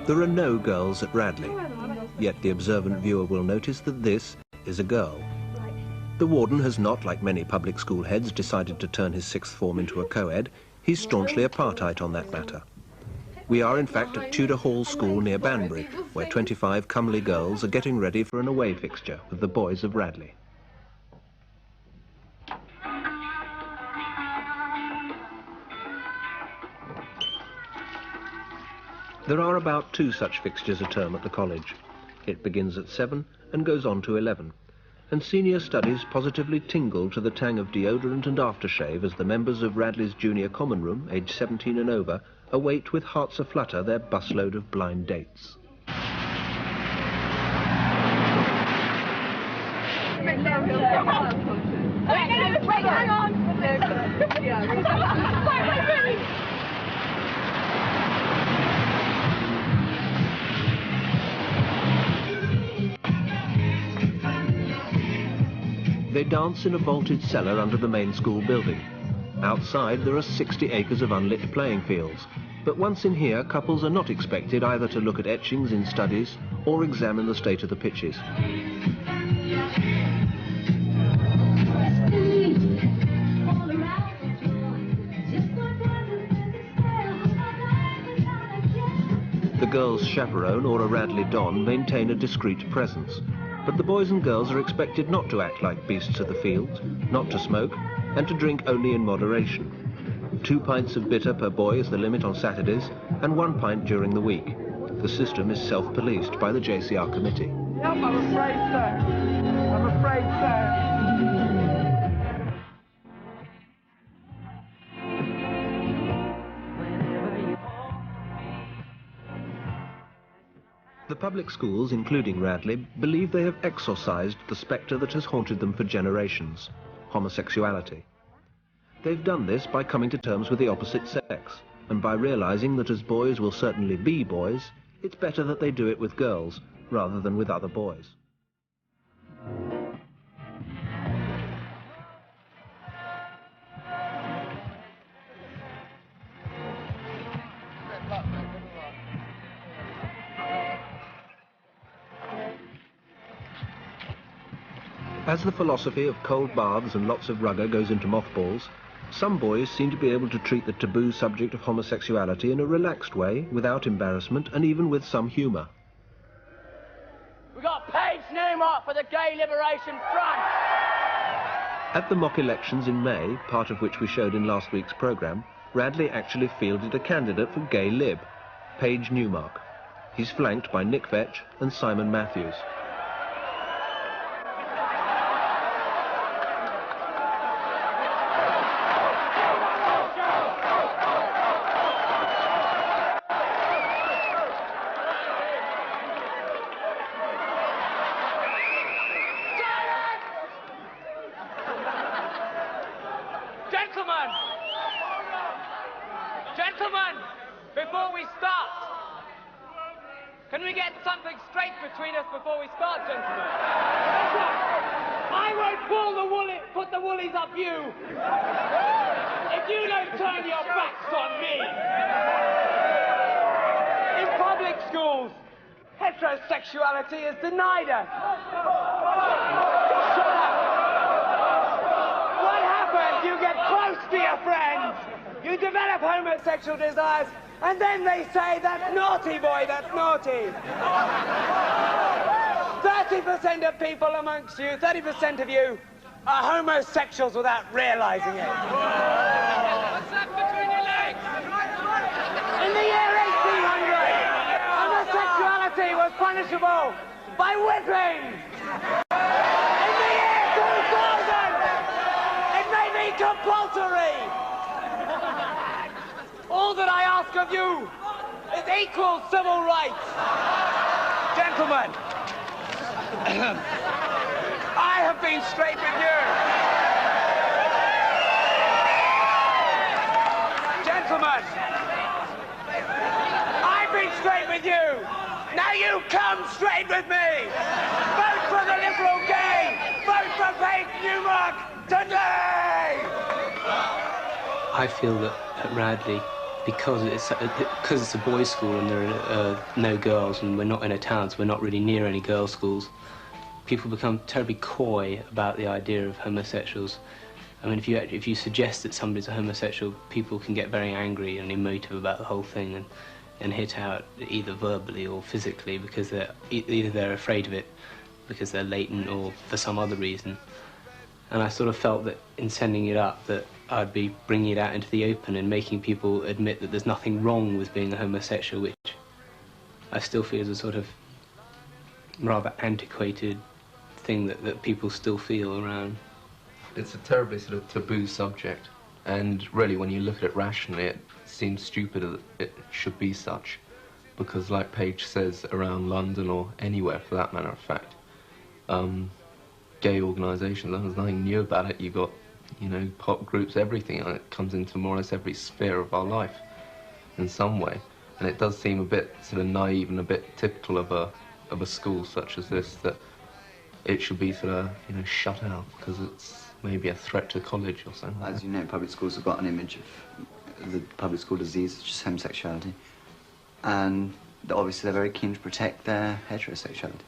There are no girls at Radley, yet the observant viewer will notice that this is a girl. The warden has not, like many public school heads, decided to turn his sixth form into a co-ed. He's staunchly apartheid on that matter. We are, in fact, at Tudor Hall School near Banbury, where 25 comely girls are getting ready for an away fixture with the boys of Radley. There are about 2 such fixtures a term at the college. It begins at 7 and goes on to 11. And senior studies positively tingle to the tang of deodorant and aftershave as the members of Radley's junior common room, aged 17 and over, await with hearts aflutter their busload of blind dates. Wait, hang on! They dance in a vaulted cellar under the main school building. Outside there are 60 acres of unlit playing fields, but once in here couples are not expected either to look at etchings in studies or examine the state of the pitches. The girls' chaperone or a Radley Don maintain a discreet presence, but the boys and girls are expected not to act like beasts of the field, not to smoke, and to drink only in moderation. 2 pints of bitter per boy is the limit on Saturdays, and 1 pint during the week. The system is self-policed by the JCR committee. Yep, I'm afraid so. I'm afraid so. The public schools, including Radley, believe they have exorcised the spectre that has haunted them for generations: homosexuality. They've done this by coming to terms with the opposite sex, and by realizing that as boys will certainly be boys, it's better that they do it with girls rather than with other boys. As the philosophy of cold baths and lots of rugger goes into mothballs, some boys seem to be able to treat the taboo subject of homosexuality in a relaxed way, without embarrassment, and even with some humour. We got Page Newmark for the Gay Liberation Front! At the mock elections in May, part of which we showed in last week's programme, Radley actually fielded a candidate for Gay Lib, Page Newmark. He's flanked by Nick Vetch and Simon Matthews. Gentlemen, before we start, can we get something straight between us before we start, gentlemen? I won't put the woolies up you if you don't turn your backs on me. In public schools, heterosexuality is denied us. Shut up. What happens? You get close to your friends. You develop homosexual desires, and then they say, that's naughty, boy, that's naughty. 30% of people amongst you, 30% of you, are homosexuals without realizing it. What's that between your legs? In the year 1800, homosexuality was punishable by whipping. In the year 2000, it may be compulsory. All that I ask of you is equal civil rights. Gentlemen, I have been straight with you. Gentlemen, I've been straight with you. Now you come straight with me. Vote for the Liberal Gay. Vote for Page Newmark today. I feel that at Radley, because it's a boys' school and there are no girls, and we're not in a town, so we're not really near any girls' schools, people become terribly coy about the idea of homosexuals. I mean, if you suggest that somebody's a homosexual, people can get very angry and emotive about the whole thing and hit out either verbally or physically because either they're afraid of it because they're latent or for some other reason. And I sort of felt that in sending it up that I'd be bringing it out into the open and making people admit that there's nothing wrong with being a homosexual, which I still feel is a sort of rather antiquated thing that people still feel around. It's a terribly sort of taboo subject, and really when you look at it rationally it seems stupid that it should be such, because like Paige says, around London or anywhere for that matter of fact, gay organisations, there's nothing new about it. You've got, you know, pop groups, everything, and it comes into more or less every sphere of our life in some way, and it does seem a bit sort of naive and a bit typical of a school such as this, that it should be sort of, you know, shut out because it's maybe a threat to college or something. As you know, public schools have got an image of the public school disease, which is homosexuality, and obviously they're very keen to protect their heterosexuality,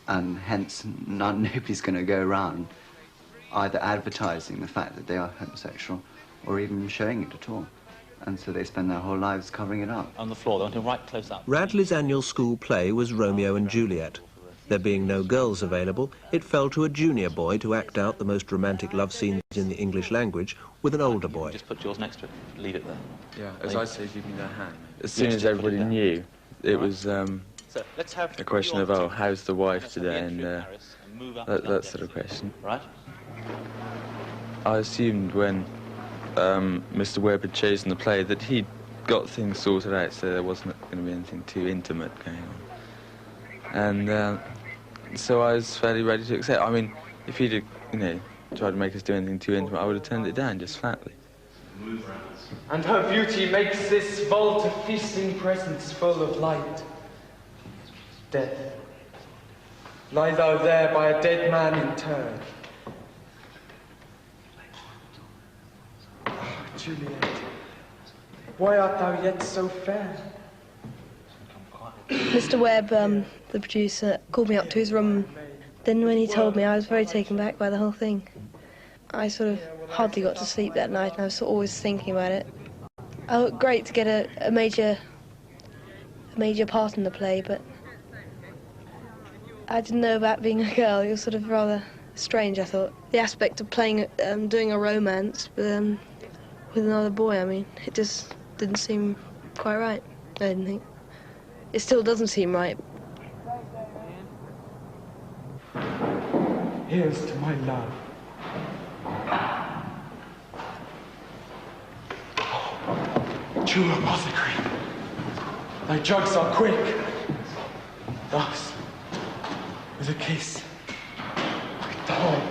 and hence nobody's going to go around either advertising the fact that they are homosexual or even showing it at all, and so they spend their whole lives covering it up. On the floor, they want him right close up. Radley's annual school play was Romeo and Juliet. There being no girls available, it fell to a junior boy to act out the most romantic love scenes in the English language with an older boy. Just put yours next to it. Leave it there. Yeah, as I say, give me that hand. As soon as everybody knew, it was So let's have a question of, oh, how's the wife today, and that sort of question. Right. I assumed when Mr. Webb had chosen the play that he'd got things sorted out, so there wasn't going to be anything too intimate going on. And so I was fairly ready to accept. I mean, if he'd, you know, tried to make us do anything too intimate, I would have turned it down just flatly. And her beauty makes this vault a feasting presence full of light. Death. Lie thou there by a dead man interred. Oh, Juliet, why art thou yet so fair? Mr. Webb, the producer, called me up to his room. Then when he told me, I was very taken back by the whole thing. I sort of hardly got to sleep that night, and I was always thinking about it. Oh, great to get a major part in the play, but I didn't know about being a girl. It was sort of rather strange, I thought. The aspect of playing, doing a romance with another boy, I mean, it just didn't seem quite right, I didn't think. It still doesn't seem right. Here's to my love. Oh, true apothecary, thy drugs are quick. Thus, with a kiss, with the whole.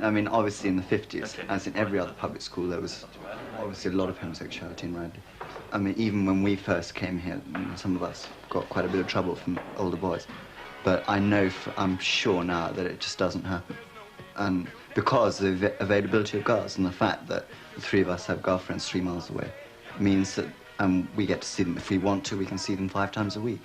I mean, obviously in the 50s, as in every other public school, there was obviously a lot of homosexuality in Radley. I mean, even when we first came here, some of us got quite a bit of trouble from older boys. But I'm sure now that it just doesn't happen. And because of the availability of girls and the fact that the three of us have girlfriends 3 miles away means that we get to see them. If we want to, we can see them 5 times a week.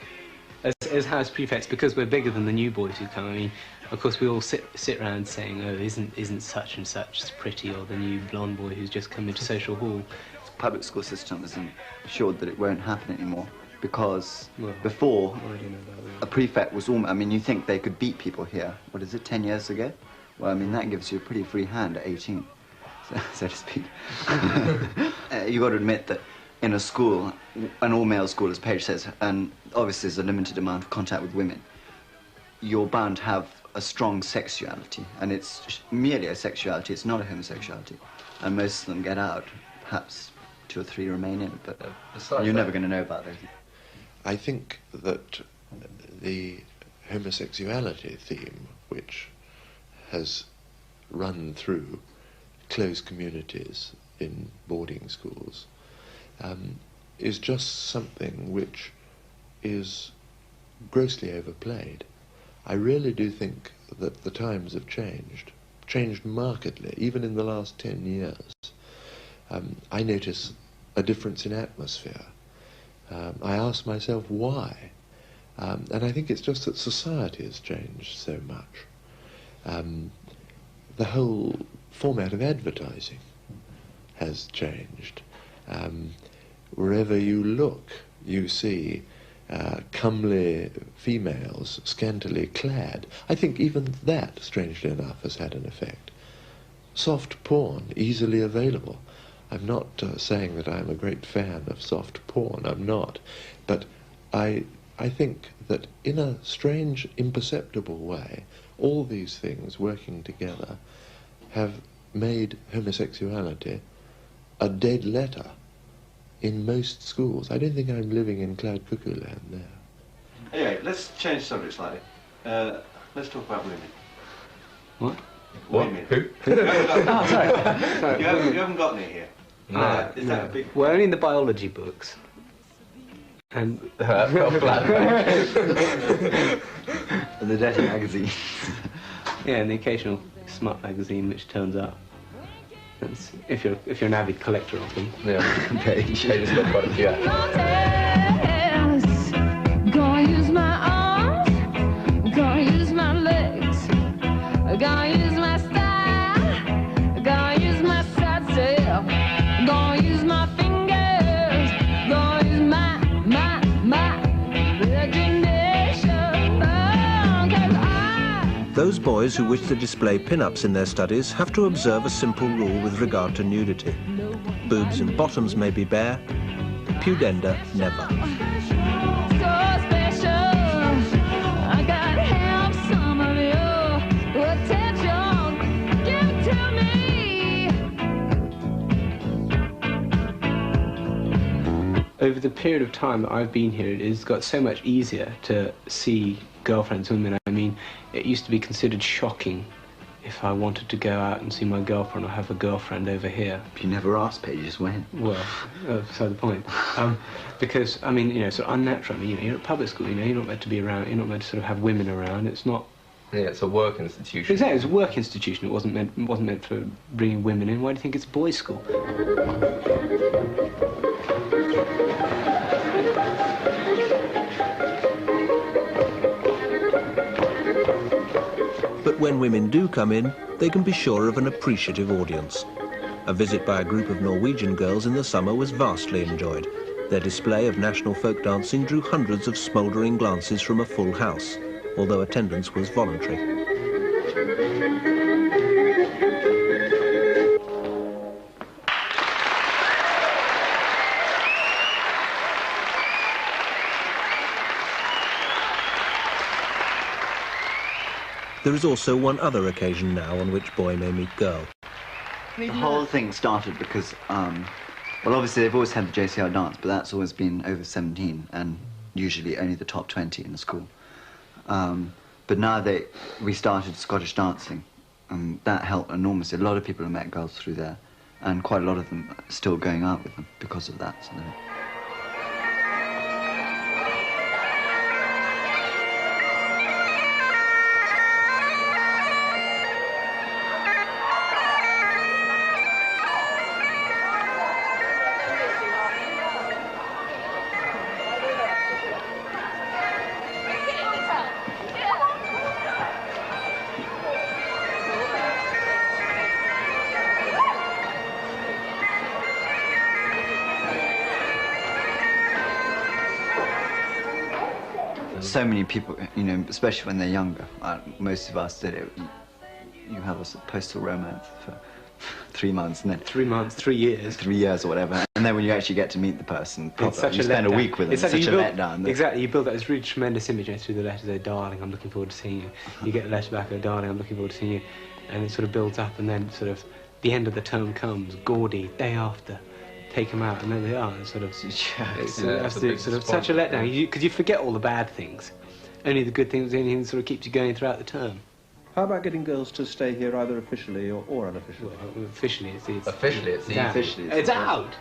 As house prefects, because we're bigger than the new boys who come, I mean, of course we all sit around saying, oh, isn't such and such pretty, or the new blonde boy who's just come into social hall. The public school system is ensured that it won't happen anymore because before, a prefect was almost, I mean, you think they could beat people here, what is it, 10 years ago? Well, I mean, that gives you a pretty free hand at 18, so to speak. You've got to admit that in a school, an all-male school, as Paige says, and obviously there's a limited amount of contact with women, you're bound to have a strong sexuality, and it's merely a sexuality, it's not a homosexuality. And most of them get out, perhaps 2 or 3 remain in, but you're never going to know about those. I think that the homosexuality theme, which has run through closed communities in boarding schools, is just something which is grossly overplayed. I really do think that the times have changed markedly, even in the last 10 years. I notice a difference in atmosphere. I ask myself why. And I think it's just that society has changed so much. The whole format of advertising has changed. Wherever you look, you see comely females, scantily clad. I think even that, strangely enough, has had an effect. Soft porn, easily available. I'm not saying that I'm a great fan of soft porn, I'm not. But I think that in a strange, imperceptible way, all these things working together have made homosexuality a dead letter in most schools. I don't think I'm living in cloud cuckoo land now. Anyway, let's change subject slightly. Let's talk about women. What? Women. Who? Oh, sorry. You haven't got any here. No. Is that a big... Well, only in the biology books. And And the dirty magazine. Yeah, and the occasional smut magazine which turns up. That's, if you're an avid collector of them. Yeah. Okay. They just got quite a few. Gonna use my arms, gonna use my legs, gonna use my style, gonna use my sad self, gonna use my fingers, gonna use my imagination. Those boys who wish to display pin-ups in their studies have to observe a simple rule with regard to nudity. Boobs and bottoms may be bare, pudenda never. Over the period of time that I've been here, it has got so much easier to see girlfriends, women. I mean, it used to be considered shocking if I wanted to go out and see my girlfriend or have a girlfriend over here. You never asked, but you just went. Well, beside the point. Because, I mean, you know, sort of unnatural. I mean, you know, you're at public school, you know, you're not meant to be around, you're not meant to sort of have women around. It's not... Yeah, it's a work institution. Exactly, it's a work institution. It wasn't meant for bringing women in. Why do you think it's a boys' school? But when women do come in, they can be sure of an appreciative audience. A visit by a group of Norwegian girls in the summer was vastly enjoyed. Their display of national folk dancing drew hundreds of smouldering glances from a full house, although attendance was voluntary. There is also one other occasion now on which boy may meet girl. The whole thing started because, well, obviously they've always had the JCR dance, but that's always been over 17 and usually only the top 20 in the school. But now we started Scottish dancing, and that helped enormously. A lot of people have met girls through there, and quite a lot of them are still going out with them because of that. So so many people, you know, especially when they're younger, most of us did it. You have a postal romance for 3 months, and then 3 months, 3 years, 3 years or whatever, and then when you actually get to meet the person properly, you spend a week with them. It's such a letdown. Exactly, you build that this really tremendous image through the letters. Oh, darling, I'm looking forward to seeing you. You get a letter back, oh, darling, I'm looking forward to seeing you, and it sort of builds up, and then sort of the end of the term comes, gaudy, day after. Take them out, and there they are. Sort of, it's sort of such a letdown because you forget all the bad things. Only the good things, anything that sort of keeps you going throughout the term. How about getting girls to stay here either officially or unofficially? Well, officially, it's officially, it's out. officially, it's out.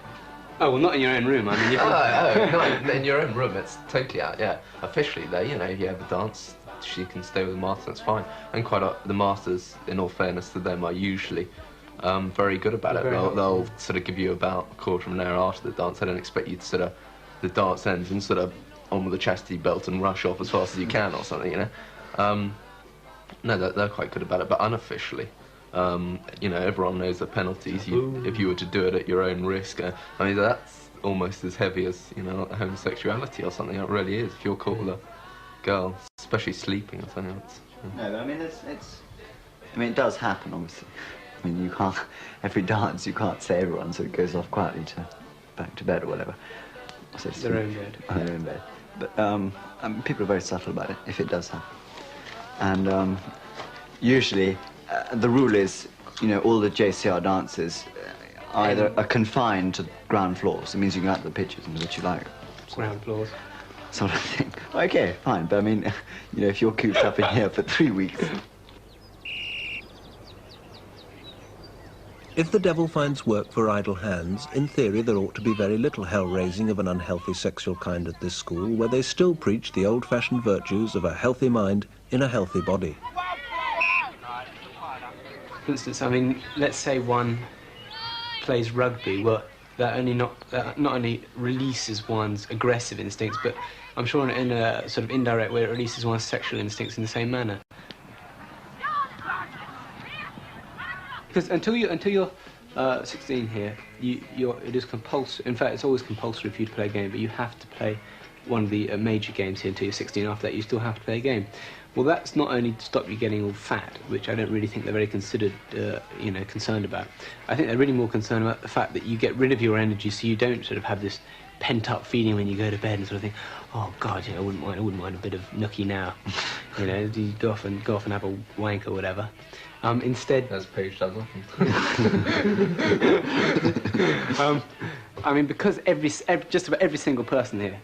Oh well, not in your own room. I mean, not in your own room. It's totally out. Yeah, officially, there. You know, if you have a dance, she can stay with the master. That's fine. And quite the masters, in all fairness to them, are usually very good about it. They'll sort of give you about a quarter of an hour after the dance. They don't expect you to sort of, the dance ends and sort of on with the chastity belt and rush off as fast as you can or something, you know. No, they're quite good about it, but unofficially. You know, everyone knows the penalties if you were to do it at your own risk. I mean, that's almost as heavy as, you know, homosexuality or something. It really is. If you're caught with a girl, especially sleeping or something else. No, I mean, I mean, it does happen, obviously. I mean, you can't, every dance, you can't say everyone, so it goes off quietly to back to bed or whatever. So their own bed. Their own bed. But people are very subtle about it, if it does happen. And usually, the rule is, you know, all the JCR dances either are confined to ground floors. It means you can go out to the pitches and do what you like. Ground floors. Sort of thing. Okay, fine, but I mean, you know, if you're cooped up in here for 3 weeks... If the devil finds work for idle hands, in theory there ought to be very little hell-raising of an unhealthy sexual kind at this school, where they still preach the old-fashioned virtues of a healthy mind in a healthy body. For instance, I mean, let's say one plays rugby, well, that not only releases one's aggressive instincts, but I'm sure in a sort of indirect way it releases one's sexual instincts in the same manner. Because until you're 16 here, it is compulsory. In fact, it's always compulsory for you to play a game, but you have to play one of the major games here until you're 16. After that, you still have to play a game. Well, that's not only to stop you getting all fat, which I don't really think they're very you know, concerned about. I think they're really more concerned about the fact that you get rid of your energy, so you don't sort of have this pent-up feeling when you go to bed and sort of think, oh God, you know, I wouldn't mind a bit of nookie now. You know, you go off and have a wank or whatever. Instead, as Paige does often. I mean, because just about every single person here,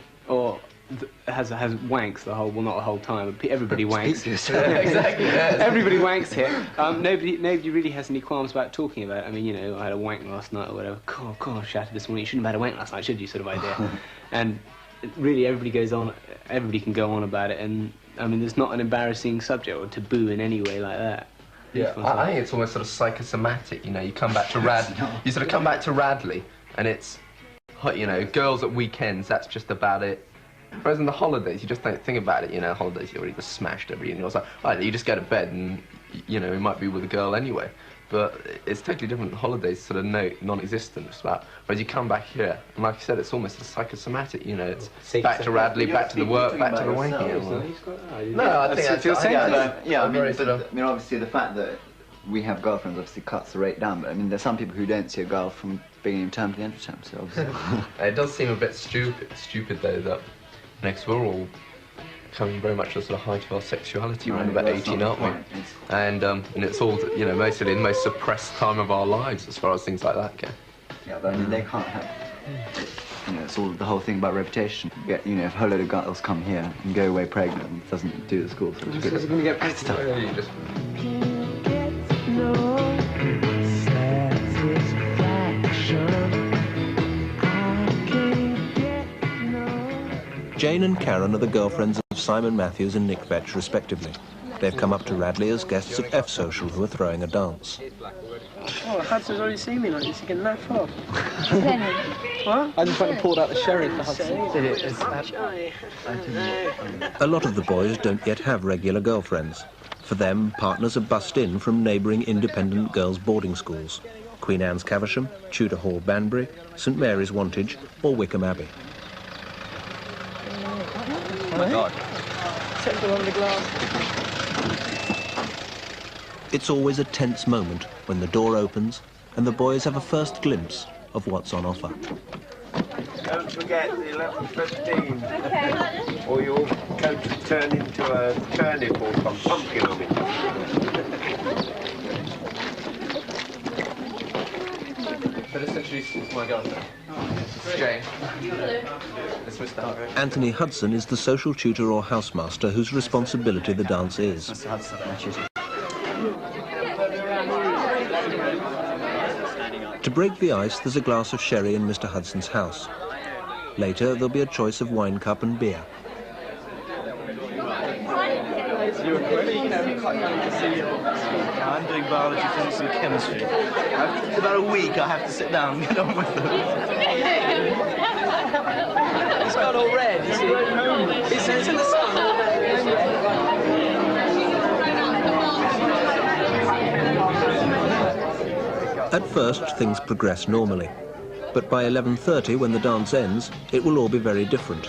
has wanks the whole, well, not the whole time, but everybody wanks. Exactly. Yes. Everybody wanks here. Nobody really has any qualms about talking about it. I mean, you know, I had a wank last night or whatever. God, shattered this morning. You shouldn't have had a wank last night, should you? Sort of idea. And really, everybody can go on about it. And I mean, there's not an embarrassing subject or taboo in any way like that. Yeah, I think it's almost sort of psychosomatic, you know, you come back to you sort of come back to Radley, and it's, you know, girls at weekends, that's just about it. Whereas in the holidays, you just don't think about it, you know, holidays you already just smashed every evening. I was like, oh, you just go to bed and, you know, you might be with a girl anyway. But it's totally different. Holidays sort of non-existent. Whereas you come back here, and like I said, it's almost a psychosomatic, you know, it's back to Radley, back to the work, back to the wanking. No, I think that's... Yeah, I mean, obviously the fact that we have girlfriends obviously cuts the rate down, but I mean, there's some people who don't see a girl from beginning of term to the end of term, so obviously... It does seem a bit stupid though, that next we're all coming very much to the sort of height of our sexuality around about 18, aren't we? And it's all, you know, mostly in the most suppressed time of our lives as far as things like that go. Yeah, but I mean, they can't have... You know, it's all the whole thing about reputation. You know, if a whole load of girls come here and go away pregnant, it doesn't do the school. So it's going to get pregnant. Stuff. Yeah, you just... Jane and Karen are the girlfriends of Simon Matthews and Nick Vetch, respectively. They've come up to Radley as guests of F Social, who are throwing a dance. Oh, Hudson's already seen me like this. You can laugh off. What? I just went and poured out the sherry for Hudson. A lot of the boys don't yet have regular girlfriends. For them, partners are bussed in from neighbouring independent girls' boarding schools. Queen Anne's Caversham, Tudor Hall Banbury, St Mary's Wantage or Wickham Abbey. Oh my God. Settle on the glass. It's always a tense moment when the door opens and the boys have a first glimpse of what's on offer. Don't forget the 11:15. Okay. Or your coat will turn into a turnip or some pumpkin on it. So let's introduce my girlfriend. This is Jane. This is Mr. Anthony Hudson is the social tutor or housemaster whose responsibility the dance is. Mr. Hudson, my tutor. To break the ice, there's a glass of sherry in Mr. Hudson's house. Later, there'll be a choice of wine cup and beer. I'm doing biology, physics and chemistry. For about a week I have to sit down and get on with them. It's got all red, you see. It's in the sun. At first, things progress normally. But by 11:30, when the dance ends, it will all be very different.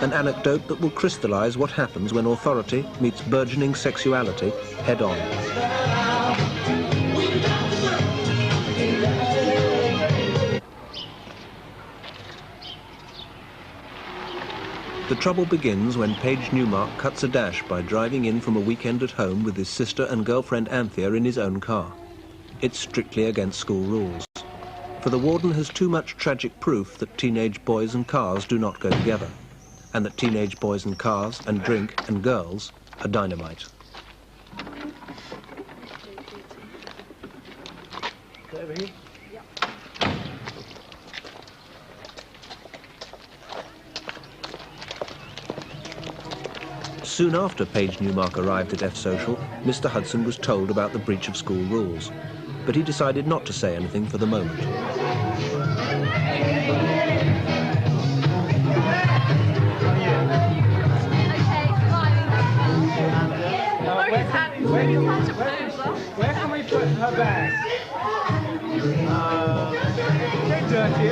An anecdote that will crystallise what happens when authority meets burgeoning sexuality head-on. The trouble begins when Page Newmark cuts a dash by driving in from a weekend at home with his sister and girlfriend Anthea in his own car. It's strictly against school rules. For the warden has too much tragic proof that teenage boys and cars do not go together, and that teenage boys and cars and drink and girls are dynamite. Over here? Soon after Page Newmark arrived at F Social, Mr. Hudson was told about the breach of school rules, but he decided not to say anything for the moment. Where can we put her bag? Get dirty.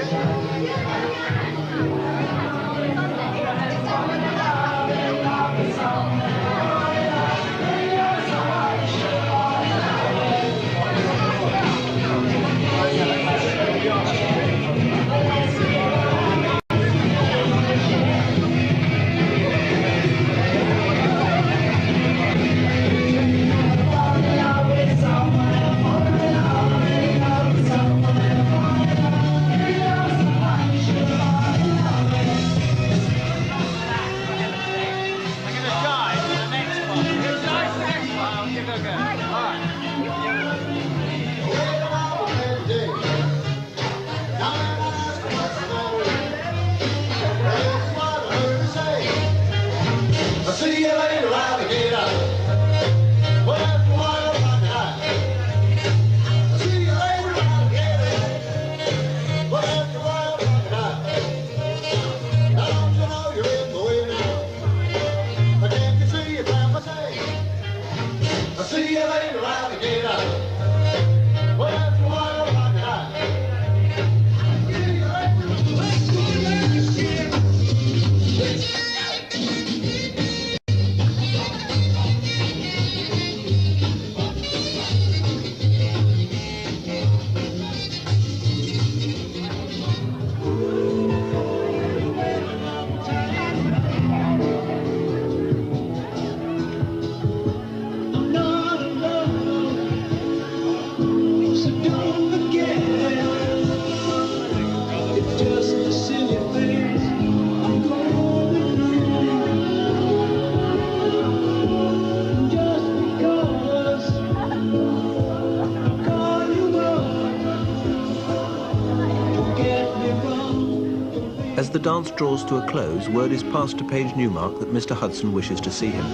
As the dance draws to a close, word is passed to Page Newmark that Mr. Hudson wishes to see him.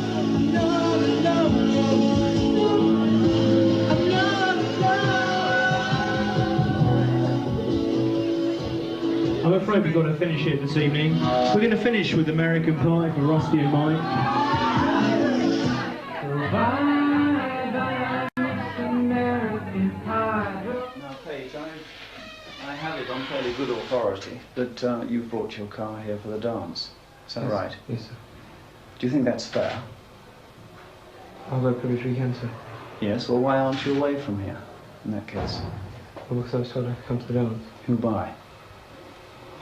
I'm afraid we've got to finish here this evening. We're going to finish with American Pie for Rusty and Mike. Now, Paige, I have it on fairly good authority that you've brought your car here for the dance. Is that right? Yes, sir. Do you think that's fair? I'll go every weekend, sir. Yes, well, why aren't you away from here, in that case? Well, because I was told I could come to the dance. Who by?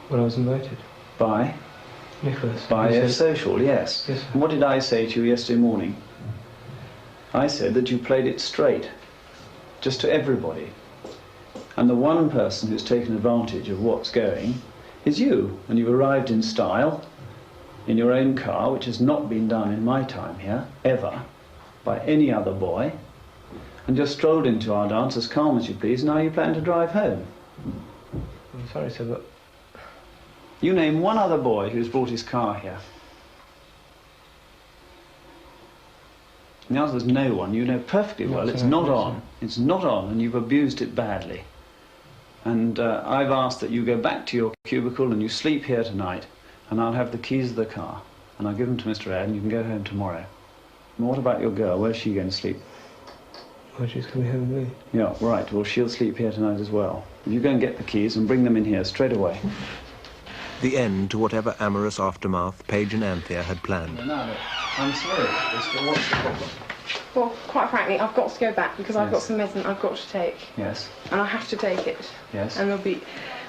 Well, I was invited. By? Nicholas. By F Social, yes. Yes, sir. What did I say to you yesterday morning? I said that you played it straight, just to everybody. And the one person who's taken advantage of what's going is you. And you arrived in style, in your own car, which has not been done in my time here, ever, by any other boy, and just strolled into our dance as calm as you please. Now you plan to drive home. I'm sorry, sir, but... You name one other boy who's brought his car here. And the answer is no one. You know perfectly well it's not on. It's not on, and you've abused it badly. And I've asked that you go back to your cubicle and you sleep here tonight, and I'll have the keys of the car, and I'll give them to Mr. Ed, and you can go home tomorrow. And what about your girl? Where's she going to sleep? Well, she's coming home with me. Yeah, right. Well, she'll sleep here tonight as well. You go and get the keys and bring them in here straight away. The end to whatever amorous aftermath Paige and Anthea had planned. No, I'm sorry. What's the problem? Well, quite frankly, I've got to go back because I've got some medicine I've got to take. Yes. And I have to take it. Yes. And there'll be,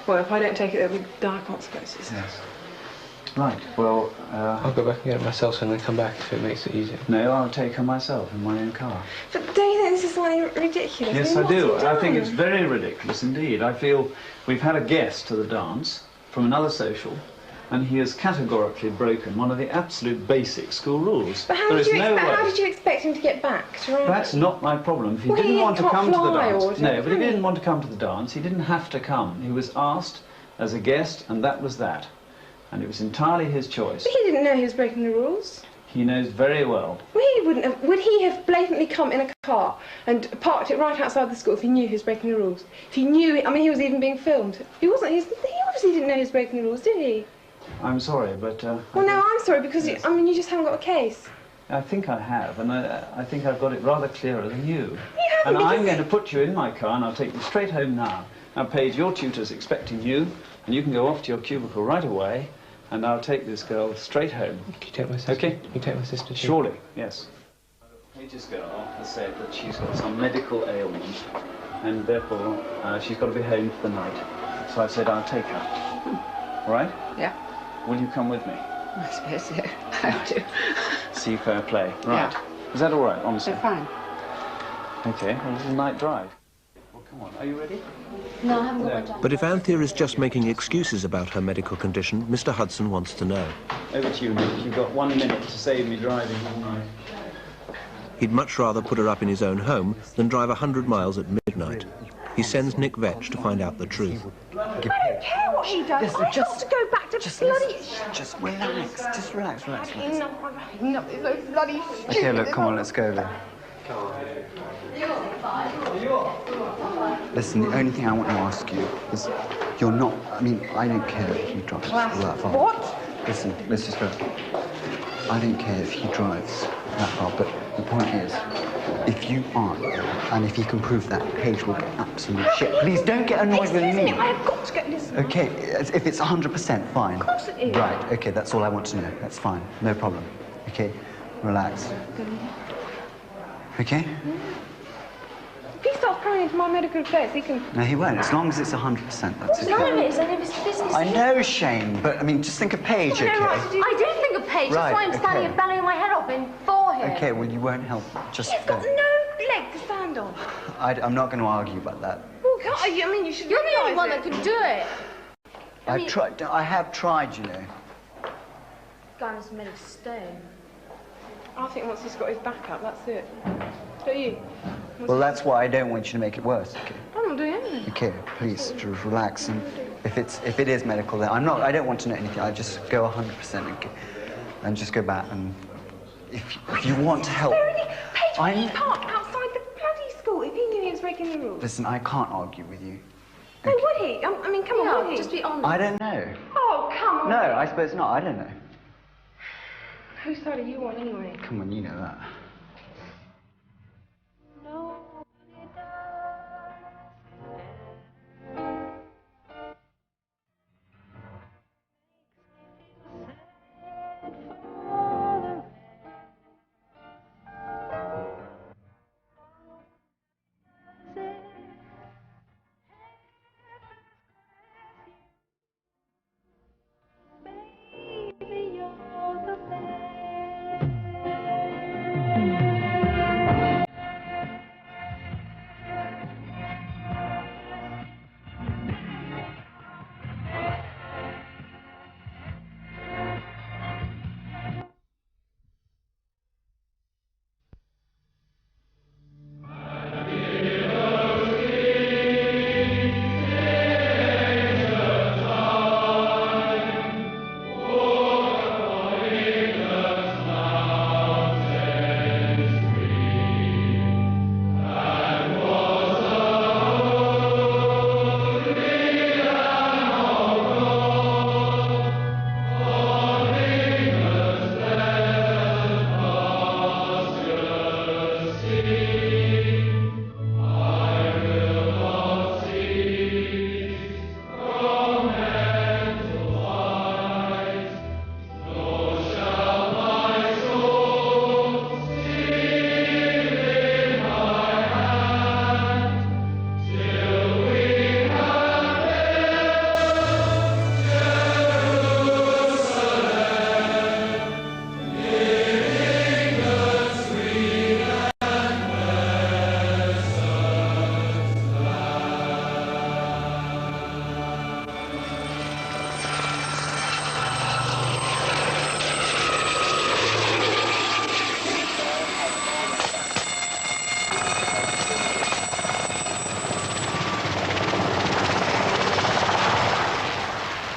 well, if I don't take it, there'll be dire consequences. Yes. Right, well, I'll go back and get it myself and then come back if it makes it easier. No, I'll take her myself in my own car. But don't you think this is slightly ridiculous? Yes, I do. I think it's very ridiculous indeed. I feel we've had a guest to the dance from another social, and he has categorically broken one of the absolute basic school rules. But how did you expect him to get back to Radley? That's not my problem. If he Well, didn't he want to can't come to the fly dance... or No, but if he can he? didn't want to come to the dance, he didn't have to come. He was asked as a guest, and that was that. And it was entirely his choice. But he didn't know he was breaking the rules. He knows very well. Well, he wouldn't have. Would he have blatantly come in a car and parked it right outside the school if he knew he was breaking the rules? If he knew, I mean, he was even being filmed. He wasn't. He obviously didn't know he was breaking the rules, did he? I'm sorry, but... well, no, I'm sorry, because, I mean, you just haven't got a case. I think I have, and I think I've got it rather clearer than you. You haven't, And I'm going to put you in my car, and I'll take you straight home now. Now, Paige, your tutor's expecting you, and you can go off to your cubicle right away, and I'll take this girl straight home. Can you take my sister? Okay? Can you take my sister too? Surely, yes. Paige's girl has said that she's got some medical ailment, and therefore she's got to be home for the night. So I said I'll take her. All right? Yeah. Will you come with me? I suppose so. I have to. See fair play. Right. Yeah. Is that all right, honestly? Fine. Okay, well, this is a night drive. Well, come on. Are you ready? No, I haven't got my jacket. But if Anthea is just making excuses about her medical condition, Mr. Hudson wants to know. Over to you, Nick. You've got 1 minute to save me driving all night. He'd much rather put her up in his own home than drive 100 miles at midnight. He sends Nick Vetch to find out the truth. I don't care what he does. I have to go back to bloody... Just relax. Just relax. Enough of those bloody stupid... Okay, look, come on, let's go then. Listen, the only thing I want to ask you is, you're not... I mean, I don't care if he drives all that far. What? Listen, let's just go. I don't care if he drives that far, but the point is, if you aren't, and if you can prove that, Paige will get absolute shit. Please don't get annoyed with me. I have got to get this. Okay, if it's 100%, fine. Of course it is. Right, okay, that's all I want to know. That's fine, no problem. Okay, relax. Okay? If he starts prying into my medical affairs, he can... No, he won't. As long as it's 100%, that's okay. None of it is any of his business. I know, Shane, but I mean, just think of Paige, okay? I do think of Paige. Right, That's why I'm standing okay. and banging my head off in for him. Okay, well, you won't help. Just He's got no leg to stand on. I'm not going to argue about that. Well, can't you? I mean, you should You're the only realise one it. that could do it. I have tried, you know. Guy's made of stone. I think once he's got his back up, that's it. Don't you? Well, that's why I don't want you to make it worse, okay? I'm not doing anything. Okay, please, just relax. And if it is medical, then I don't want to know anything. I just go 100%, okay? And just go back. And if you want to help, Paige, would he park outside the bloody school if he knew he was breaking the rules? listen, I can't argue with you. No, would he? I mean, come on, would he? Just be honest. I don't know. Oh, come on. No, I suppose not. I don't know. Whose side are you on, anyway? Come on, you know that.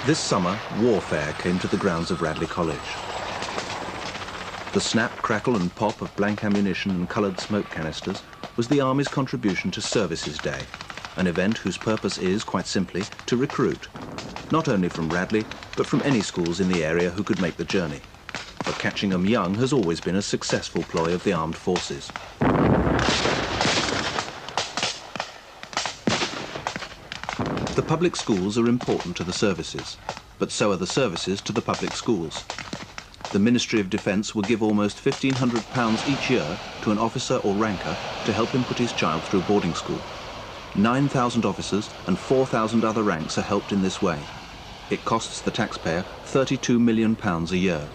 This summer, warfare came to the grounds of Radley College. The snap, crackle and pop of blank ammunition and coloured smoke canisters was the Army's contribution to Services Day, an event whose purpose is, quite simply, to recruit, not only from Radley, but from any schools in the area who could make the journey. But catching them young has always been a successful ploy of the armed forces. The public schools are important to the services, but so are the services to the public schools. The Ministry of Defence will give almost £1,500 each year to an officer or ranker to help him put his child through boarding school. 9,000 officers and 4,000 other ranks are helped in this way. It costs the taxpayer £32 million a year.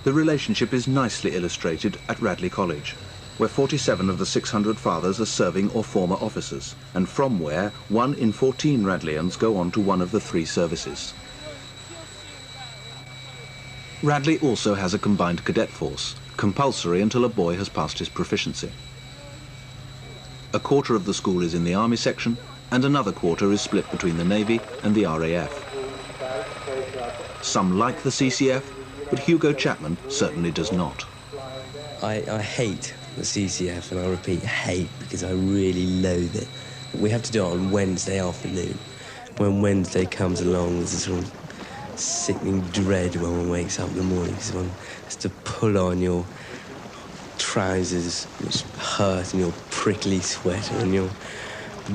The relationship is nicely illustrated at Radley College, where 47 of the 600 fathers are serving or former officers, and from where 1 in 14 Radleyans go on to one of the 3 services. Radley also has a combined cadet force, compulsory until a boy has passed his proficiency. A quarter of the school is in the Army section, and another quarter is split between the Navy and the RAF. Some like the CCF, but Hugo Chapman certainly does not. I hate the CCF, and I repeat, hate, because I really loathe it. We have to do it on Wednesday afternoon. When Wednesday comes along, there's this sort of sickening dread when one wakes up in the morning, because one has to pull on your trousers, which hurt, and your prickly sweater, and your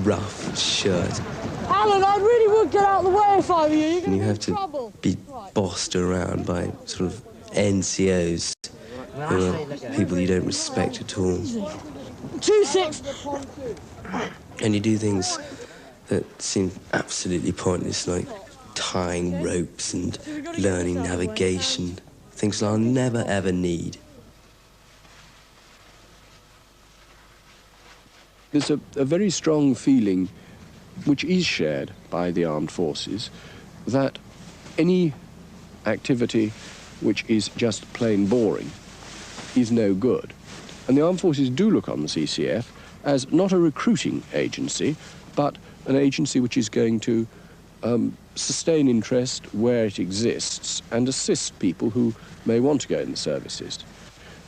rough shirt. Alan, I really would get out of the way if I were you. And you have to be bossed around by sort of NCOs, who are people you don't respect at all. 2-6. And you do things that seem absolutely pointless, like tying ropes and learning navigation, things that I'll never ever need. There's a very strong feeling, which is shared by the armed forces, that any activity which is just plain boring is no good. And the armed forces do look on the CCF as not a recruiting agency, but an agency which is going to sustain interest where it exists and assist people who may want to go in the services.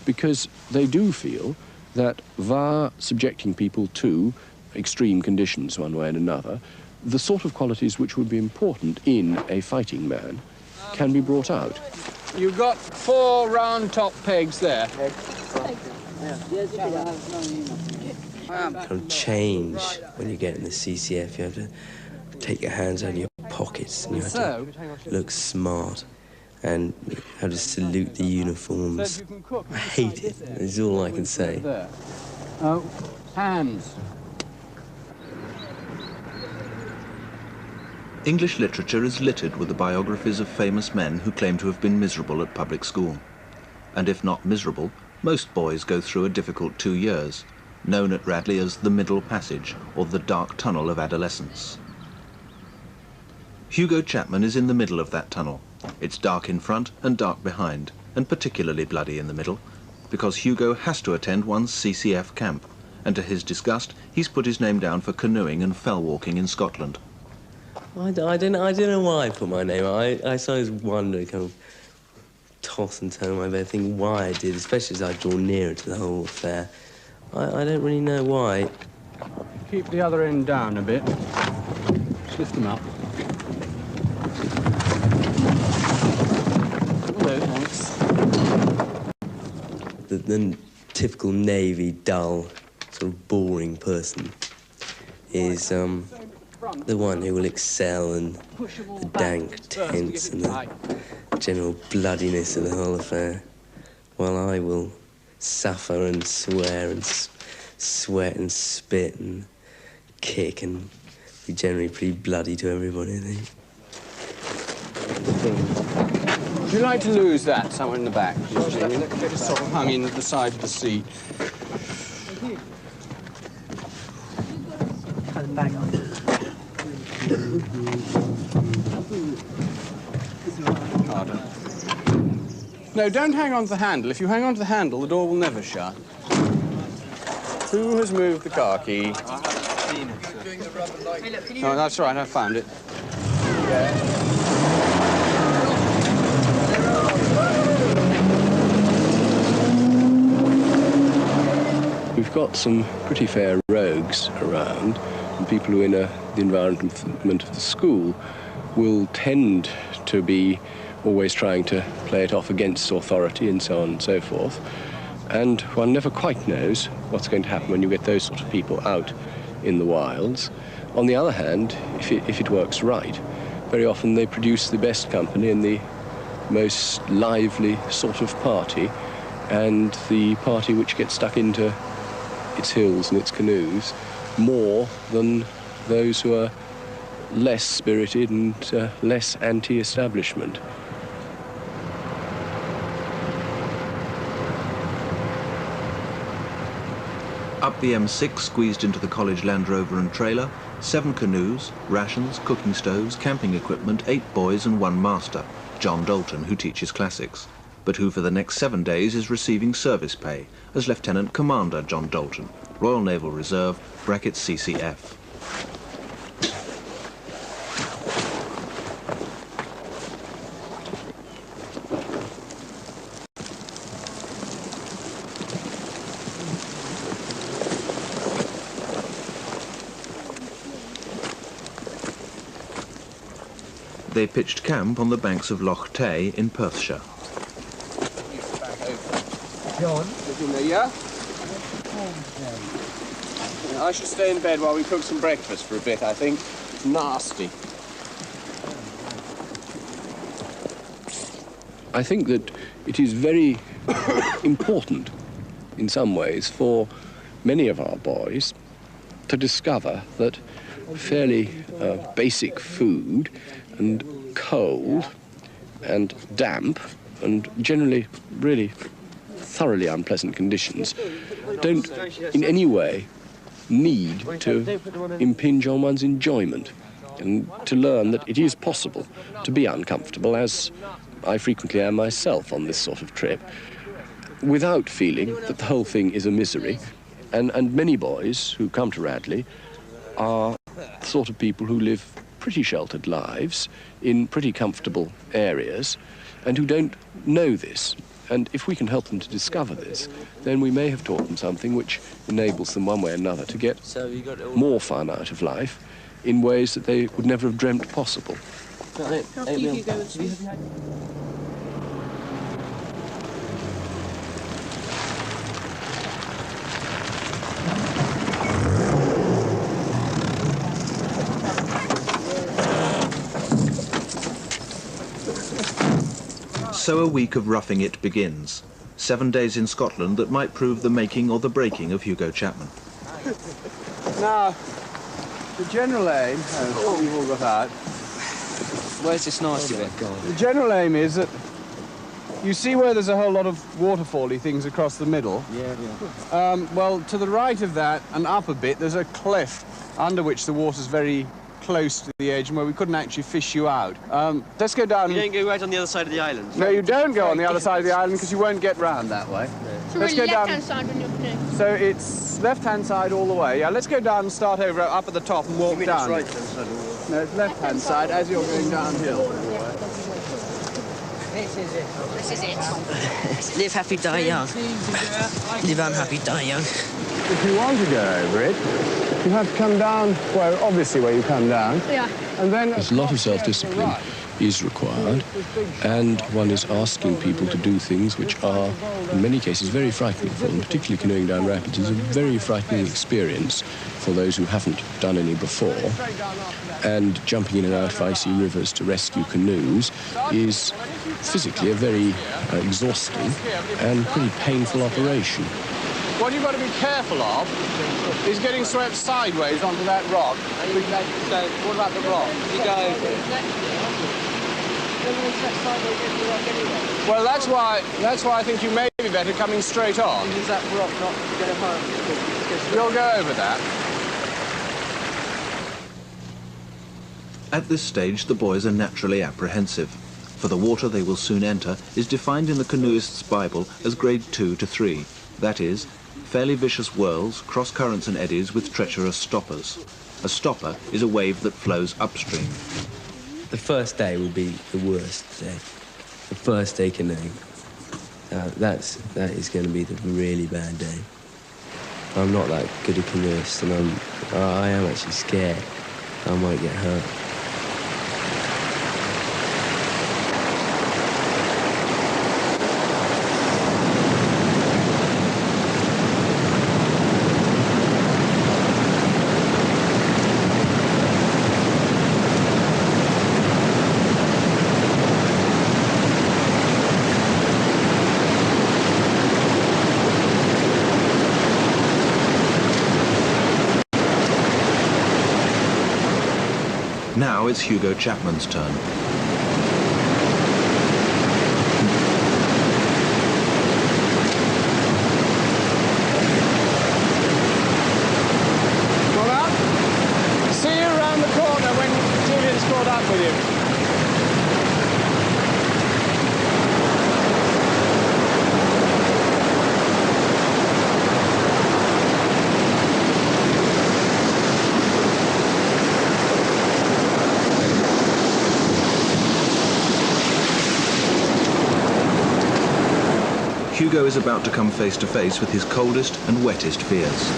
Because they do feel that via subjecting people to extreme conditions one way and another, the sort of qualities which would be important in a fighting man can be brought out. You've got 4 round top pegs there. Kind of change when you get in the CCF. You have to take your hands out of your pockets and you have to look smart. And you have to salute the uniforms. I hate it. That's all I can say. Hands. English literature is littered with the biographies of famous men who claim to have been miserable at public school. And if not miserable, most boys go through a difficult 2 years, known at Radley as the Middle Passage, or the dark tunnel of adolescence. Hugo Chapman is in the middle of that tunnel. It's dark in front and dark behind, and particularly bloody in the middle, because Hugo has to attend one's CCF camp, and to his disgust, he's put his name down for canoeing and fell walking in Scotland. I don't know why I put my name. I sometimes wonder, kind of toss and turn my bed, think why I did, especially as I draw nearer to the whole affair. I don't really know why. Keep the other end down a bit. Lift them up. Hello, thanks. The typical Navy, dull, sort of boring person is the one who will excel in the dank tents and the general bloodiness of the whole affair, while I will suffer and swear and sweat and spit and kick and be generally pretty bloody to everybody, I think. Would you like to lose that somewhere in the back, Jimmy? Just sort of hung in at the side of the seat. Harder. No, don't hang on to the handle. If you hang on to the handle, the door will never shut. Who has moved the car key? seen it. Oh, that's right, I found it. We've got some pretty fair rogues around, and people who in the environment of the school will tend to be always trying to play it off against authority and so on and so forth. And one never quite knows what's going to happen when you get those sort of people out in the wilds. On the other hand, if it works right, very often they produce the best company and the most lively sort of party, and the party which gets stuck into its hills and its canoes more than those who are less spirited and less anti-establishment. Up the M6, squeezed into the college Land Rover and trailer, 7 canoes, rations, cooking stoves, camping equipment, 8 boys and 1 master, John Dalton, who teaches classics, but who for the next 7 days is receiving service pay as Lieutenant Commander John Dalton, Royal Naval Reserve, (CCF). They pitched camp on the banks of Loch Tay in Perthshire. John? Yeah? I should stay in bed while we cook some breakfast for a bit, I think. It's nasty. I think that it is very important in some ways for many of our boys to discover that fairly basic food and cold and damp and generally really thoroughly unpleasant conditions don't in any way need to impinge on one's enjoyment, and to learn that it is possible to be uncomfortable, as I frequently am myself on this sort of trip, without feeling that the whole thing is a misery. And many boys who come to Radley are the sort of people who live pretty sheltered lives in pretty comfortable areas and who don't know this. And if we can help them to discover this, then we may have taught them something which enables them one way or another to get more fun out of life in ways that they would never have dreamt possible. So a week of roughing it begins. 7 days in Scotland that might prove the making or the breaking of Hugo Chapman. Now, the general aim... Oh, you've all got out. Where's this nasty bit? The general aim is that you see where there's a whole lot of waterfally things across the middle? Yeah. Well, to the right of that and up a bit, there's a cliff under which the water's very close to the edge and where we couldn't actually fish you out. Let's go down... You don't go right on the other side of the island? No, you don't go on the other side of the island because you won't get round that way. So let's we're go down... left-hand side when you're canoe? So it's left-hand side all the way. Yeah, let's go down and start over up at the top and walk down. Right-hand side all the way? No, it's left-hand side as you're going downhill. This is it. Live happy, die young. Live unhappy, die young. If you want to go over it, you have to come down, well, obviously where you come down. Yeah. And then... There's a lot of self-discipline is required, and one is asking people to do things which are, in many cases, very frightening for them. Particularly canoeing down rapids is a very frightening experience for those who haven't done any before. And jumping in and out of icy rivers to rescue canoes is physically a very exhausting and pretty painful operation. What you've got to be careful of is getting swept sideways onto that rock. So, what about the rock? You go over it. Well, that's why I think you may be better coming straight on. Is that rock not going to harm you? You'll go over that. At this stage, the boys are naturally apprehensive, for the water they will soon enter is defined in the canoeist's Bible as grade 2 to 3, that is, fairly vicious whirls, cross currents and eddies with treacherous stoppers. A stopper is a wave that flows upstream. The first day would be the worst day. The first day canoeing. That is going to be the really bad day. I'm not that good a canoeist, and I am actually scared I might get hurt. Now it's Hugo Chapman's turn. Well, up. See you around the corner when Julian's caught up with you. Hugo is about to come face to face with his coldest and wettest fears.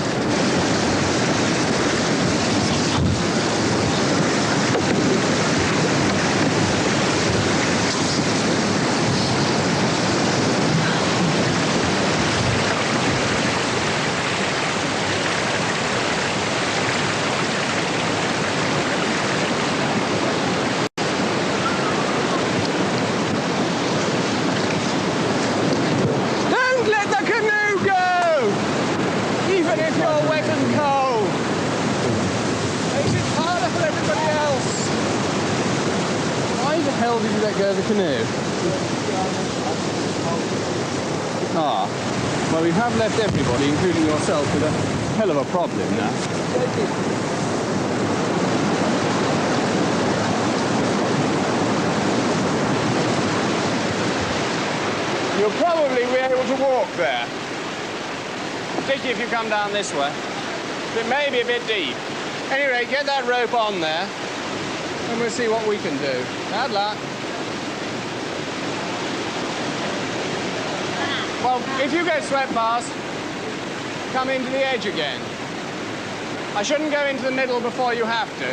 Well, we have left everybody, including yourself, with a hell of a problem now. You'll probably be able to walk there, particularly if you come down this way. It may be a bit deep. Anyway, get that rope on there, and we'll see what we can do. Bad luck. Well, if you get swept past, come into the edge again. I shouldn't go into the middle before you have to.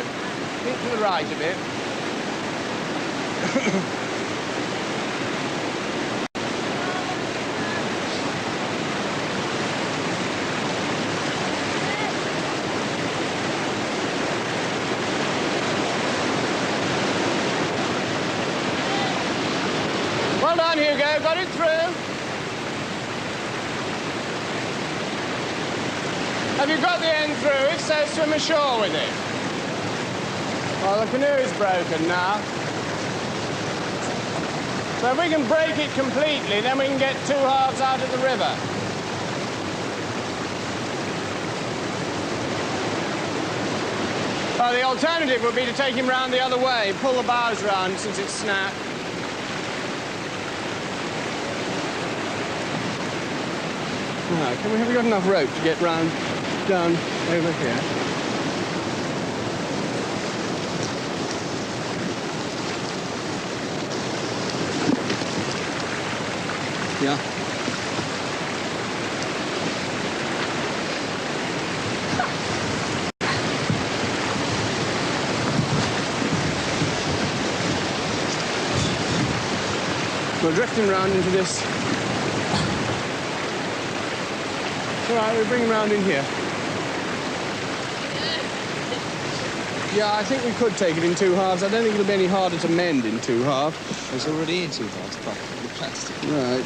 Keep to the right a bit. Well done, Hugo. Got it through. Have you got the end through? It says swim ashore with it. Well, the canoe is broken now. So if we can break it completely, then we can get two halves out of the river. Well, the alternative would be to take him round the other way, pull the bows round since it's snapped. Now, have we got enough rope to get round down over here? Yeah. We're drifting round into this. All right, we'll bring him round in here. Yeah, I think we could take it in two halves. I don't think it'll be any harder to mend in two halves. It's already in two halves, practically plastic. Right.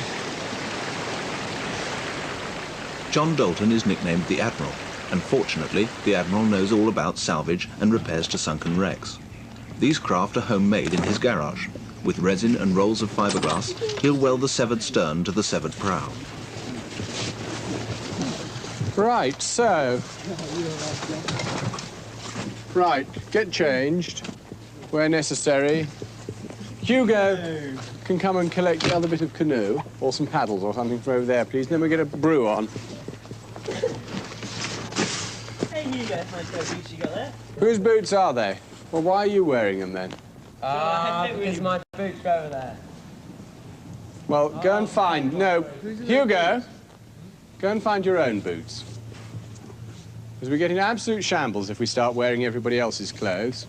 John Dalton is nicknamed the Admiral, and fortunately, the Admiral knows all about salvage and repairs to sunken wrecks. These craft are homemade in his garage. With resin and rolls of fiberglass, he'll weld the severed stern to the severed prow. Right, so... Right, get changed where necessary. Hugo can come and collect the other bit of canoe, or some paddles or something from over there, please. Then we get a brew on. new nice boots you got there. Whose boots are they? Well, why are you wearing them then? Because my boots go over there. Well, go and find... No, Hugo, go and find your own boots. Because we get in absolute shambles if we start wearing everybody else's clothes.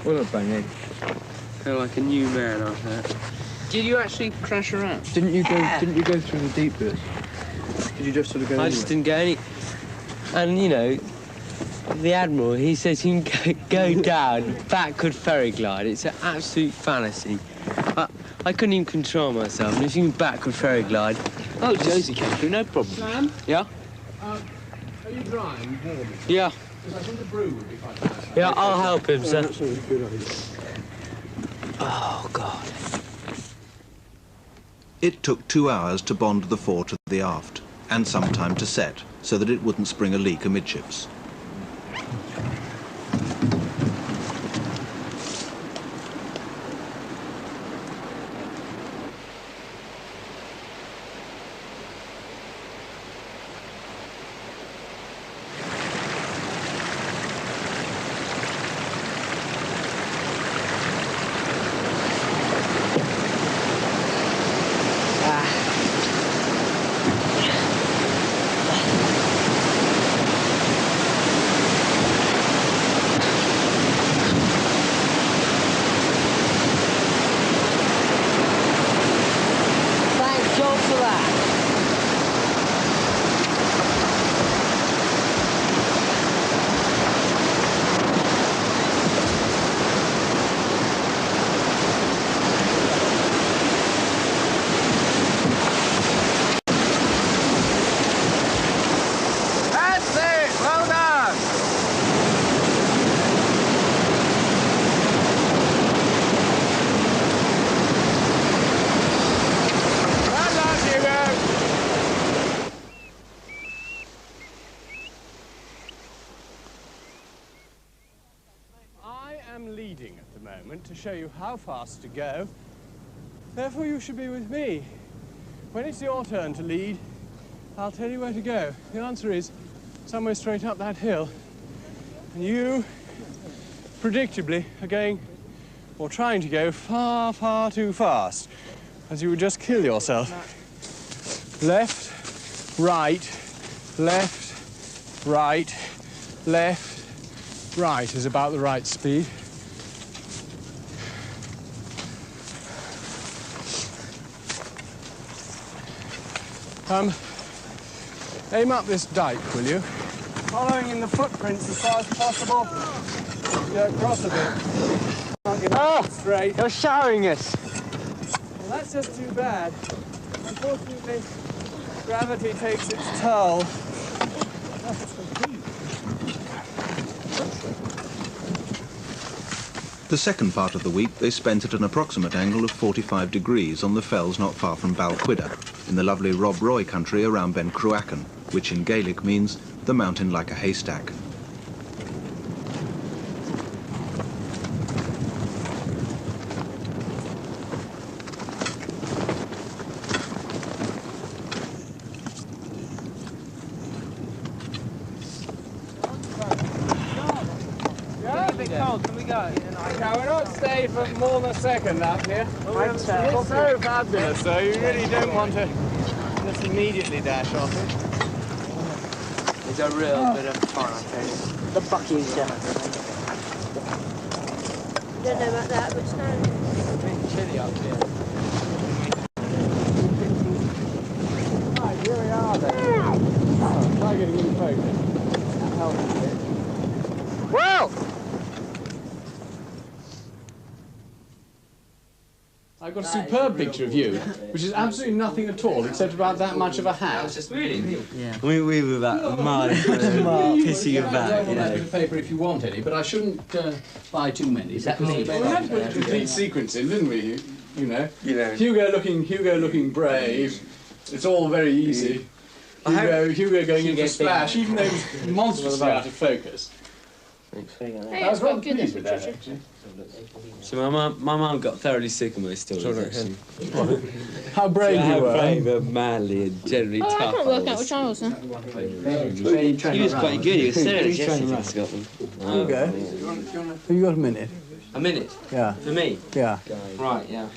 Well, look, Bunny. Feel like a new man after that. Did you actually crash around? Didn't you go through the deep bit? Did you just sort of go? I just didn't go any. And you know, the Admiral, he says you can go down backward ferry glide. It's an absolute fantasy. I couldn't even control myself. And if you can backward ferry glide. Oh, Josie came through, no problem. Sam? Yeah. Are you drying? Yeah. Because I think a brew would be quite nice. Yeah, I'll help him, sir. That's a good idea. Oh, God. It took 2 hours to bond the fore to the aft, and some time to set, so that it wouldn't spring a leak amidships. To show you how fast to go. Therefore, you should be with me. When it's your turn to lead, I'll tell you where to go. The answer is somewhere straight up that hill. And you, predictably, are going, or trying to go, far, far too fast, as you would just kill yourself. Left, right, left, right, left, right is about the right speed. Aim up this dike, will you? Following in the footprints as far as possible. Go across a bit. Can't get it straight. You're showering us. Well, that's just too bad. Unfortunately, gravity takes its toll. The second part of the week they spent at an approximate angle of 45 degrees on the fells not far from Balquhidder, in the lovely Rob Roy country around Ben Cruachan, which in Gaelic means the mountain like a haystack. Can we go? Can we not stay for more than a second up here? It's so fabulous, so you really don't want to just immediately dash off it. It's a real bit of fun, I tell you. The bucky's down. Don't know about that, but it's It's a bit chilly up here. Right, here we are then. Try getting in focus. That helps a bit. Whoa! I've got a superb picture of you, which is absolutely nothing at all, except about that much of a hat. Really? Yeah. We were about a mile pissing about, you know. A paper if you want any, but I shouldn't buy too many. Is that me? We had to put a complete sequence in, didn't we? You know. Hugo looking brave. It's all very easy. Hugo going in for a splash, even though it was monstrously out of focus. I was rather pleased with that, actually. So my mum got thoroughly sick of my stories, actually. How brave you were. How brave and manly and generally tough. I can't work out which I was now. He was quite good. He was serious yesterday in Scotland. Hugo, have you got a minute? A minute? Yeah. For me? Yeah. Right, yeah.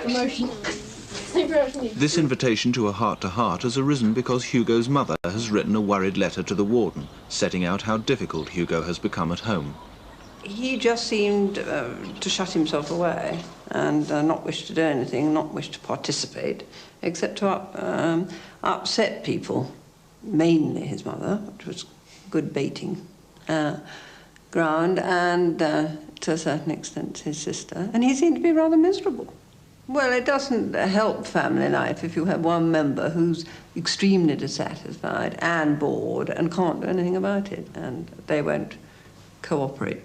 Emotion. This invitation to a heart-to-heart has arisen because Hugo's mother has written a worried letter to the warden, setting out how difficult Hugo has become at home. He just seemed to shut himself away and not wish to do anything, not wish to participate, except to upset people, mainly his mother, which was good baiting ground, and to a certain extent his sister, and he seemed to be rather miserable. Well, it doesn't help family life if you have one member who's extremely dissatisfied and bored and can't do anything about it, and they won't cooperate.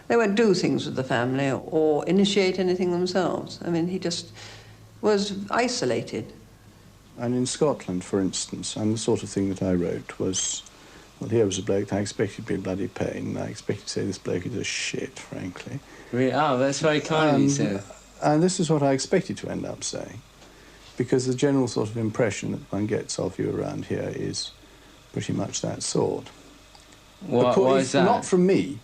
They won't do things with the family or initiate anything themselves. I mean, he just was isolated. And in Scotland, for instance, and the sort of thing that I wrote was, well, here was a bloke I expected to be in bloody pain, and I expected to say this bloke is a shit, frankly. Really? Oh, that's very kind of you, sir. And this is what I expected to end up saying, because the general sort of impression that one gets of you around here is pretty much that sort. Why is that? Not from me,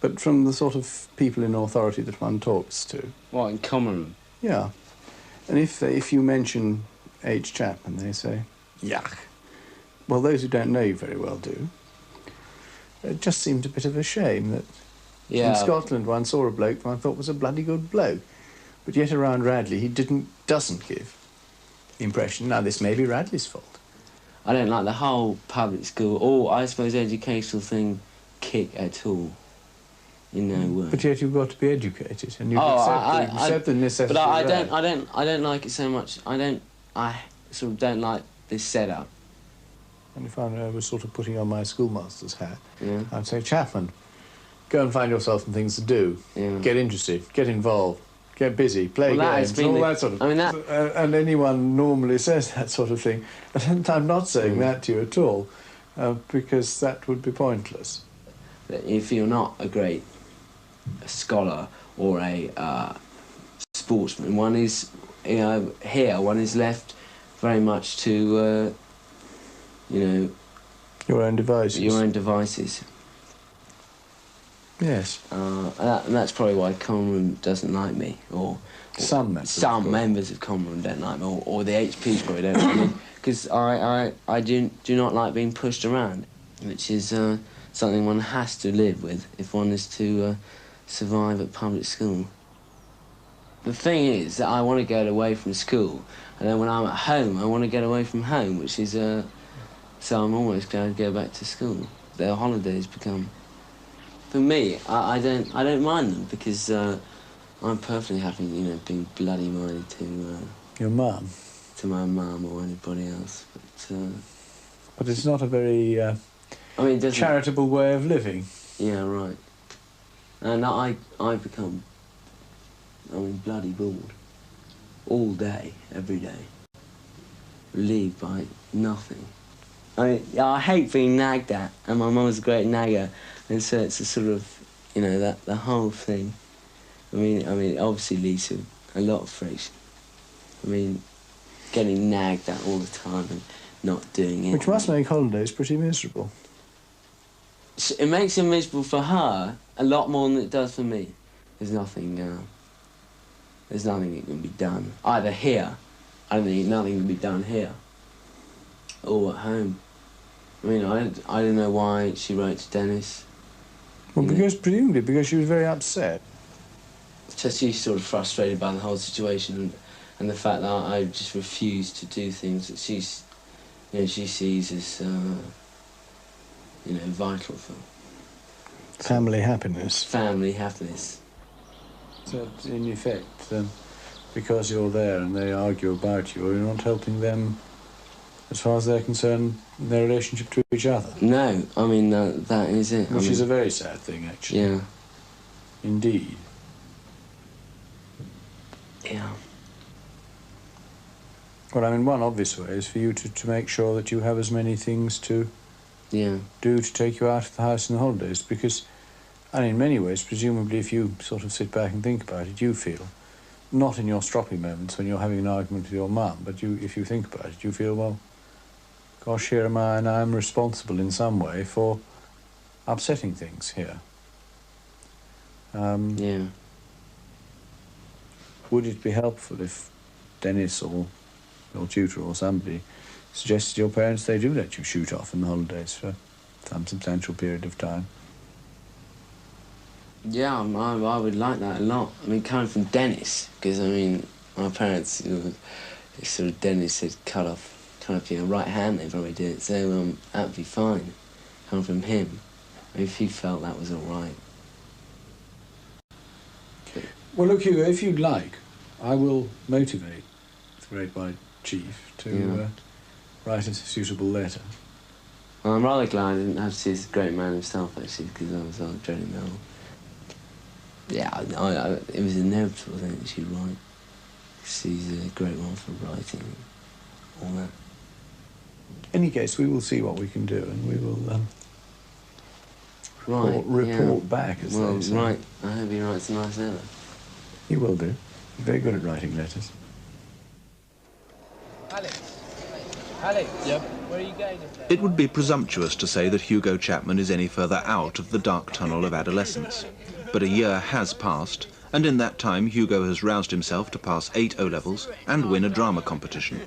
but from the sort of people in authority that one talks to. What, in common room? Yeah. And if you mention H. Chapman, they say, yuck. Well, those who don't know you very well do. It just seemed a bit of a shame that in Scotland one saw a bloke one thought was a bloody good bloke, but yet around Radley he doesn't give the impression. Now, this may be Radley's fault. I don't like the whole public school or, I suppose, educational thing kick at all. In no way. But yet you've got to be educated, and you've accept the necessity. But I don't like it so much. I sort of don't like this setup. And if I was sort of putting on my schoolmaster's hat, I'd say, Chapman, go and find yourself some things to do. Yeah. Get interested, get involved, get busy, play games, all that sort of... I mean, and anyone normally says that sort of thing. And I'm not saying that to you at all, because that would be pointless. If you're not a great scholar or a sportsman, one is, here, one is left very much to, your own devices. Your own devices. Yes. And that's probably why Common Room doesn't like me, or some members of Common Room don't like me, or the HPs probably don't like me, because I do not like being pushed around, which is something one has to live with if one is to survive at public school. The thing is that I want to get away from school, and then when I'm at home, I want to get away from home, which is so I'm almost going to go back to school. The holidays become. For me, I don't mind them because I'm perfectly happy, being bloody minded to your mum, to my mum or anybody else. But it's not a very charitable way of living. Yeah, right. And I become bloody bored all day, every day, relieved by nothing. I hate being nagged at, and my mum's a great nagger. And so it's a sort of, that the whole thing. I mean, it obviously leads to a lot of friction. I mean, getting nagged at all the time and not doing it. Which must make holidays pretty miserable. It makes it miserable for her a lot more than it does for me. There's nothing that can be done. Either here, I don't think nothing can be done here, or at home. I mean, I don't know why she wrote to Dennis. Well, presumably because she was very upset. Just she's sort of frustrated by the whole situation and the fact that I just refuse to do things that she sees as, vital for family happiness. Family happiness. So, in effect, because you're there and they argue about you, you're not helping them as far as they're concerned in their relationship to each other. No, I mean, that is it. Which is a very sad thing, actually. Yeah. Indeed. Yeah. Well, I mean, one obvious way is for you to make sure that you have as many things to do to take you out of the house in the holidays, because, and in many ways, presumably, if you sort of sit back and think about it, you feel, not in your stroppy moments when you're having an argument with your mum, but if you think about it, you feel, well, gosh, here am I, and I'm responsible in some way for upsetting things here. Would it be helpful if Dennis or your tutor or somebody suggested to your parents they do let you shoot off in the holidays for some substantial period of time? Yeah, I would like that a lot. I mean, coming from Dennis, because, I mean, my parents, sort of Dennis had cut off right hand, they probably did, so that would be fine, coming from him, if he felt that was all right. Well, look, Hugo, if you'd like, I will motivate the Great White Chief to write a suitable letter. Well, I'm rather glad I didn't have to see this great man himself, actually, because I was dreading that. Yeah, it was inevitable, I think, that she'd write. She's a great one for writing, all that. In any case, we will see what we can do, and we will report back, as they say. Right. I hope he writes a nice letter. He will do. He's very good at writing letters. Alex, yep. Where are you going? It would be presumptuous to say that Hugo Chapman is any further out of the dark tunnel of adolescence. But a year has passed, and in that time Hugo has roused himself to pass 8 O-levels and win a drama competition.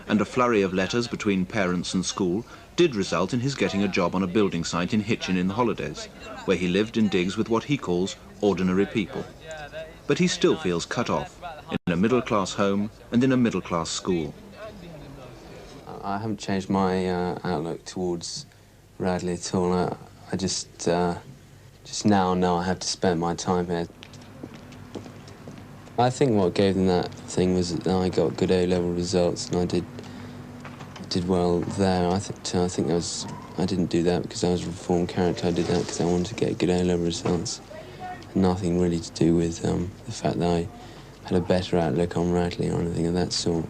And a flurry of letters between parents and school did result in his getting a job on a building site in Hitchin in the holidays, where he lived in digs with what he calls ordinary people. But he still feels cut off, in a middle-class home and in a middle-class school. I haven't changed my outlook towards Radley at all. I just now know I have to spend my time here. I think what gave them that thing was that I got good A-level results and I did well there. I think I didn't do that because I was a reformed character. I did that because I wanted to get good A-level results. Nothing really to do with the fact that I had a better outlook on Radley or anything of that sort.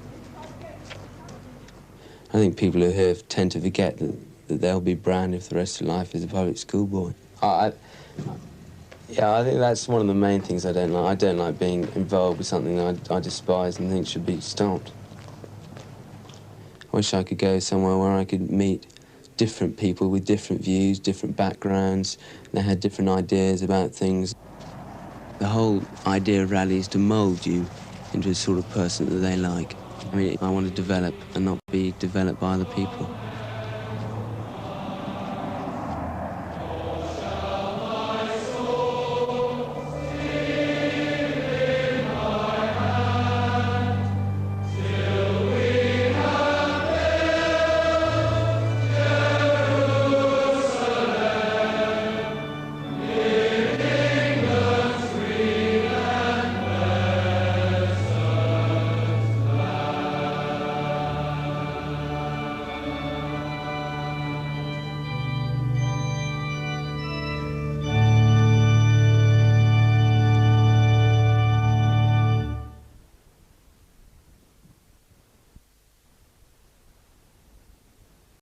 I think people who here tend to forget that they'll be branded for the rest of life as a public school boy. Yeah, I think that's one of the main things I don't like. I don't like being involved with something I despise and think should be stopped. I wish I could go somewhere where I could meet different people with different views, different backgrounds, and they had different ideas about things. The whole idea of Radley is to mould you into a sort of person that they like. I mean, I want to develop and not be developed by other people.